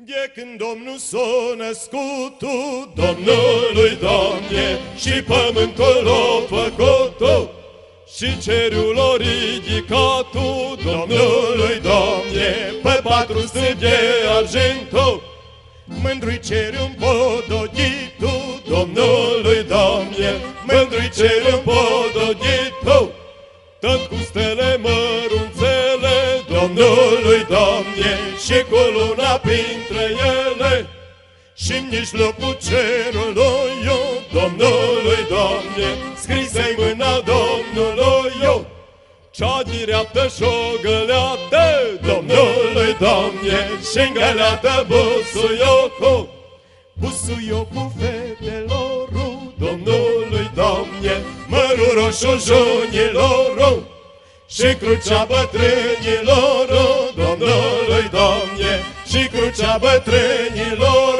De când Domnul s-a născut, Domnului Domne, și pământul l-a făcut, și cerul l-a ridicat, Domnului Domne, pe patru stâlpi de argint. Mândru-i cerul împodogit, Domnului Domne, mândru-i cerul împodogit, tot cu stele mărunțele, Domnului Domne, și cu luna printre ele, și-n mijlocul cerului, Domnului Domne, scrise-i mâna Domnului, cea dreaptă și-o găleată, Domnului Domne, și-n găleată busuiocul, busuiocul fetelor, Domnului Domne, mărul roșu junilor, și crucea bătrânilor, Domnului Domne, și crucea bătrânilor.